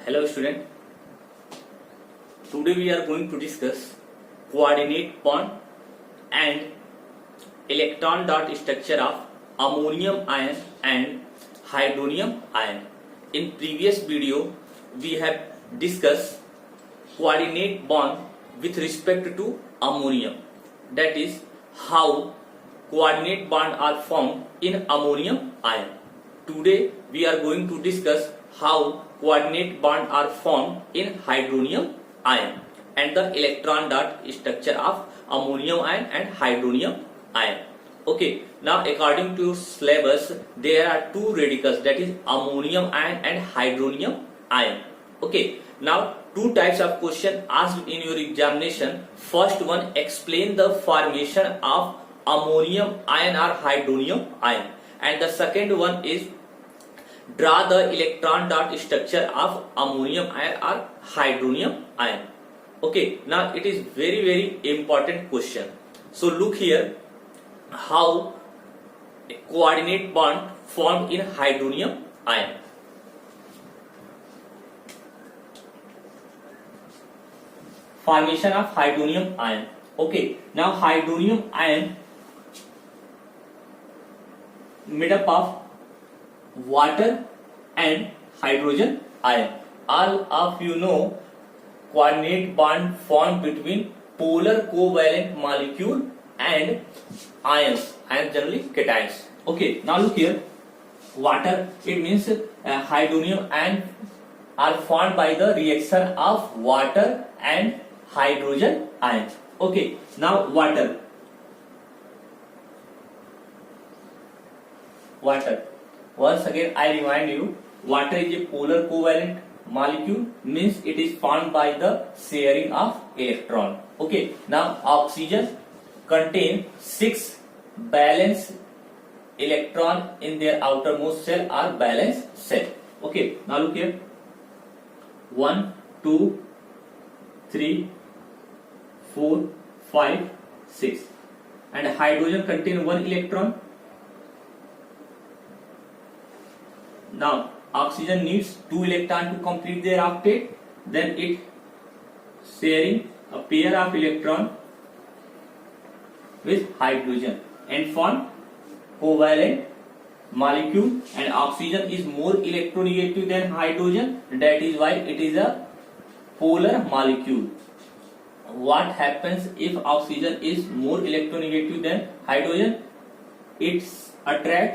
Hello student. Today we are going to discuss coordinate bond and electron dot structure of ammonium ion and hydronium ion. In previous video we have discussed coordinate bond with respect to ammonium, that is how coordinate bond are formed in ammonium ion. Today we are going to discuss how coordinate bond are formed in hydronium ion and the electron dot structure of ammonium ion and hydronium ion. Okay, now according to syllabus there are two radicals, that is ammonium ion and hydronium ion. Okay, now two types of question asked in your examination. First one, explain the formation of ammonium ion or hydronium ion, and the second one is draw the electron dot structure of ammonium ion or hydronium ion. Okay, now it is very important question. So look here, how a coordinate bond formed in hydronium ion. Formation of hydronium ion. Okay, now hydronium ion made up of water and hydrogen ion. All of you know coordinate bond formed between polar covalent molecule and ions. Ions generally cations. Okay, now look here, water, it means hydronium ion are formed by the reaction of water and hydrogen ion. Okay, now water. Once again I remind you, water is a polar covalent molecule, means it is formed by the sharing of electron. Okay, now oxygen contain 6 valence electron in their outermost shell or valence shell. Okay, now look here, 1 2 3 4 5 6, and hydrogen contain 1 electron. Now oxygen needs 2 electrons to complete their octet, then it sharing a pair of electron with hydrogen and form covalent molecule, and oxygen is more electronegative than hydrogen, that is why it is a polar molecule. What happens if oxygen is more electronegative than hydrogen?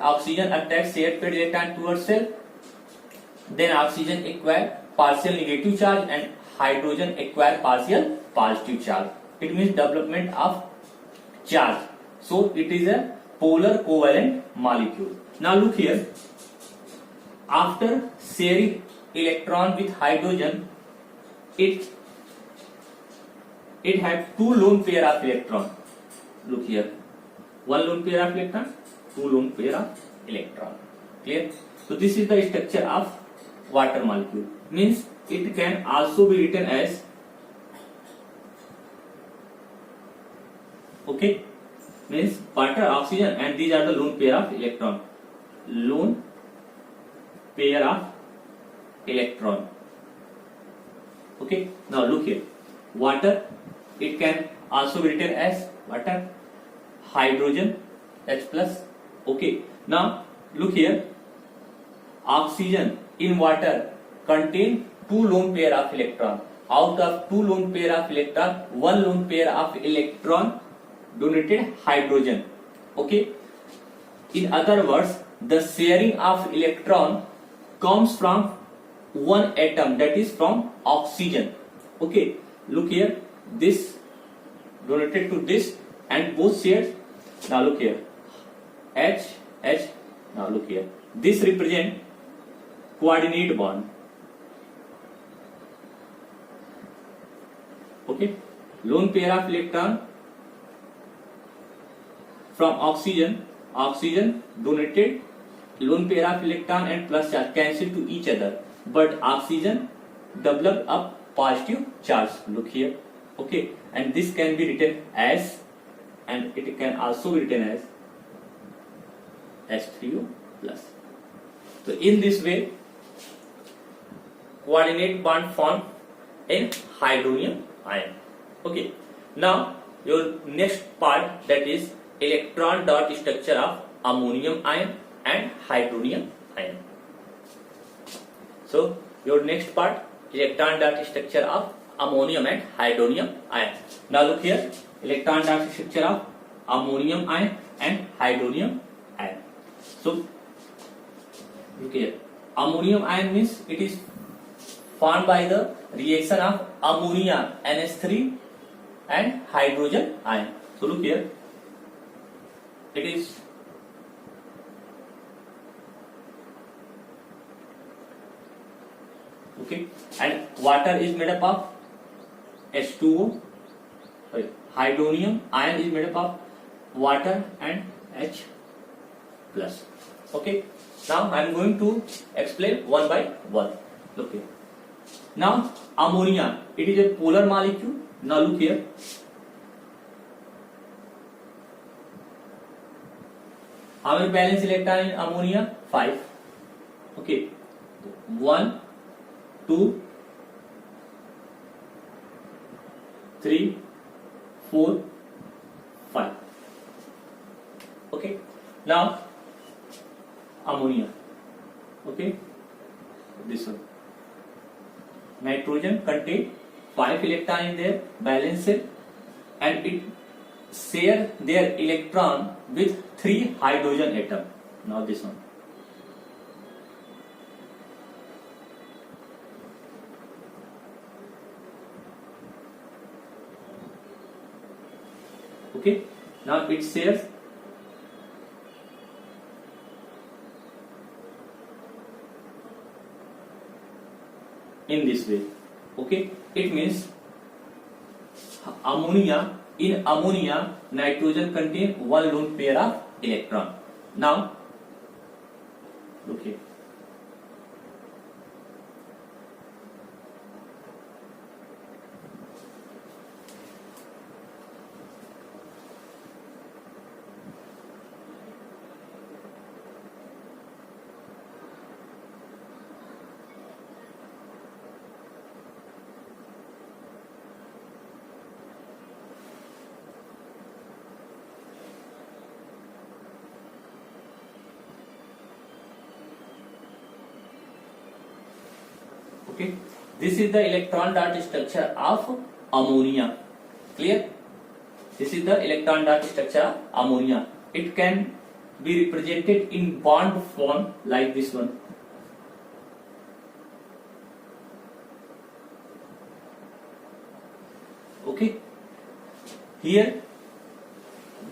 Oxygen attracts shared paired electron towards cell, then oxygen acquire partial negative charge and hydrogen acquire partial positive charge. It means development of charge. So it is a polar covalent molecule. Now look here, after sharing electron with hydrogen, it have 2 lone pair of electron. Look here, 1 lone pair of electron, 2 lone pair of electron. Clear? So this is the structure of water molecule. Means it can also be written as, okay, means water, oxygen, and these are the lone pair of electron. Lone pair of electron. Okay, now look here, water, it can also be written as water, hydrogen, H plus. Okay, now look here, oxygen in water contain 2 lone pair of electron. Out of 2 lone pair of electron, 1 lone pair of electron donated hydrogen. Okay, in other words, the sharing of electron comes from one atom, that is from oxygen. Okay, look here, this donated to this and both shared. Now look here, H. Now look here, this represent coordinate bond. Okay, lone pair of electron from oxygen donated lone pair of electron and plus charge cancel to each other, but oxygen develop a positive charge. Look here. Okay, and this can be written as, and it can also be written as H3O plus. So in this way coordinate bond formed in hydronium ion. Okay. Now your next part, that is electron dot structure of ammonium ion and hydronium ion. So your next part, electron dot structure of ammonium and hydronium ion. Now look here, electron dot structure of ammonium ion and hydronium ion. So look here, ammonium ion means it is formed by the reaction of ammonia NH3 and hydrogen ion. So look here, it is okay, and water is made up of H2O. Sorry, hydronium ion is made up of water and H plus. Okay, now I am going to explain one by one. Look here. Now ammonia, it is a polar molecule. Now look here. How many valence electron in ammonia? 5. Okay, 1, 2, 3, 4, 5. Okay, now ammonia. Okay, this one. Nitrogen contain 5 electron in their valence shell, and it share their electron with 3 hydrogen atom. Now this one. Okay, now it shares in this way. Okay, it means ammonia, in ammonia nitrogen contain 1 lone pair of electron. Now look here. Okay, this is the electron dot structure of ammonia. Clear? This is the electron dot structure of ammonia. It can be represented in bond form like this one. Okay, here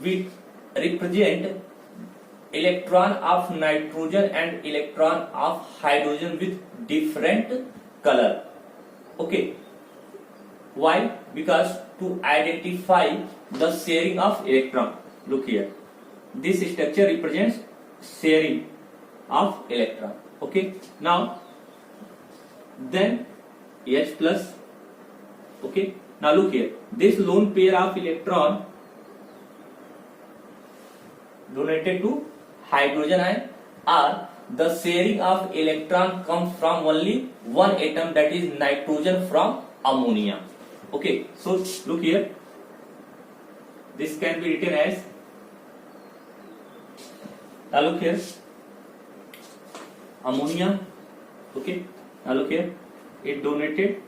we represent electron of nitrogen and electron of hydrogen with different color. Okay, why? Because to identify the sharing of electron. Look here, this structure represents sharing of electron. Okay, now then H plus. Okay, now look here, this lone pair of electron donated to hydrogen ion, or the sharing of electron comes from only one atom, that is nitrogen from ammonia. Okay, so look here, this can be written as, now look here, ammonia. Okay, now look here, it donated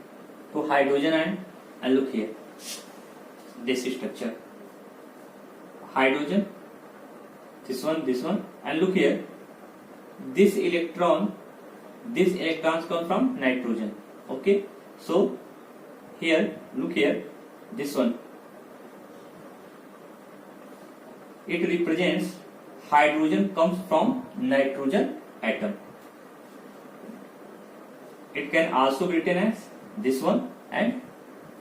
to hydrogen ion, and look here, this structure, hydrogen, this one, and look here, this electrons come from nitrogen. Okay, so here, look here, this one, it represents hydrogen comes from nitrogen atom. It can also be written as this one and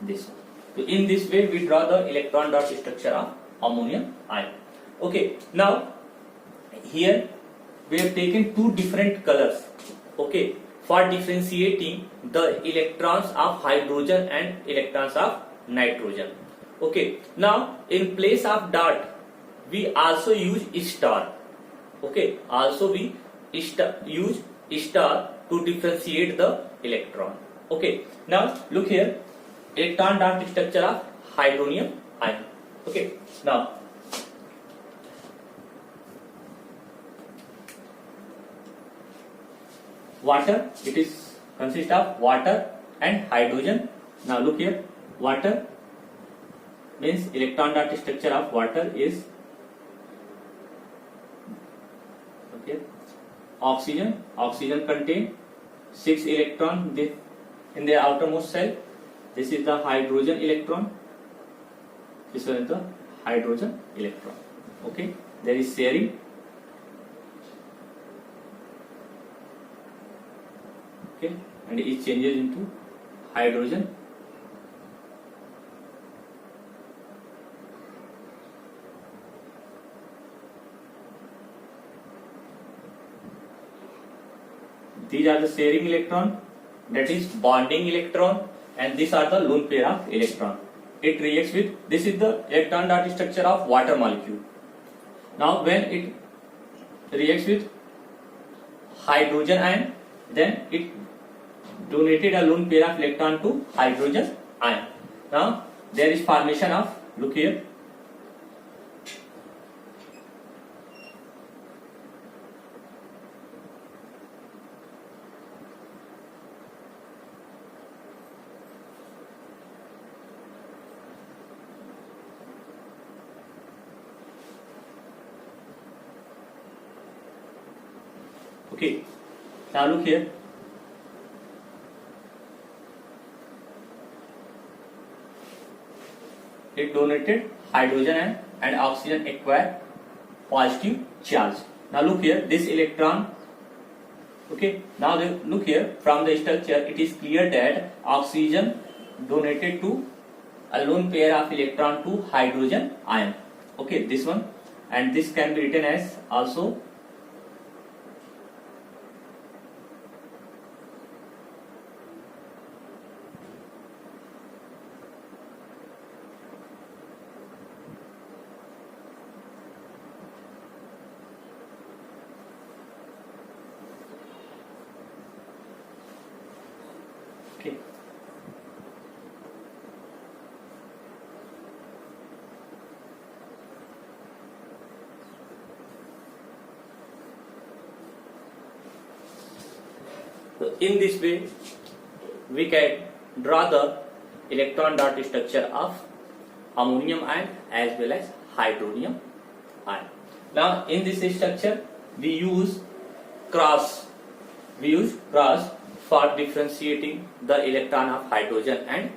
this one. So in this way we draw the electron dot structure of ammonium ion. Okay, now here we have taken two different colors. Okay, for differentiating the electrons of hydrogen and electrons of nitrogen. Okay, now in place of dot we also use star. Okay, also we use star to differentiate the electron. Okay, now look here, electron dot structure of hydronium ion. Okay, now water, it is consist of water and hydrogen. Now look here, water means electron dot structure of water is okay. Oxygen contain 6 electron in the outermost shell. This is the hydrogen electron. This is the hydrogen electron. Okay, there is sharing. Okay, and it changes into hydrogen. These are the sharing electron, that is bonding electron, and these are the lone pair of electron. It reacts with, this is the electron dot structure of water molecule. Now when it reacts with hydrogen ion, then it donated a lone pair of electron to hydrogen ion. Now there is formation of, look here, okay, now look here, it donated hydrogen ion and oxygen acquire positive charge. Now look here, this electron, okay, now look here, from the structure it is clear that oxygen donated to a lone pair of electron to hydrogen ion. Okay, this one, and this can be written as also okay. So in this way we can draw the electron dot structure of ammonium ion as well as hydronium ion. Now in this structure we use cross for differentiating the electron of hydrogen and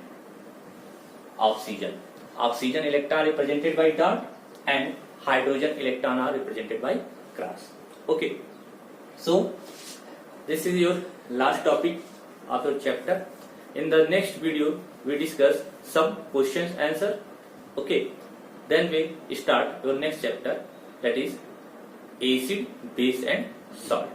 oxygen. Oxygen electron represented by dot and hydrogen electron are represented by cross. Okay, so this is your last topic of your chapter. In the next video we discuss some questions answer. Okay, then we start your next chapter, that is acid, base and salt.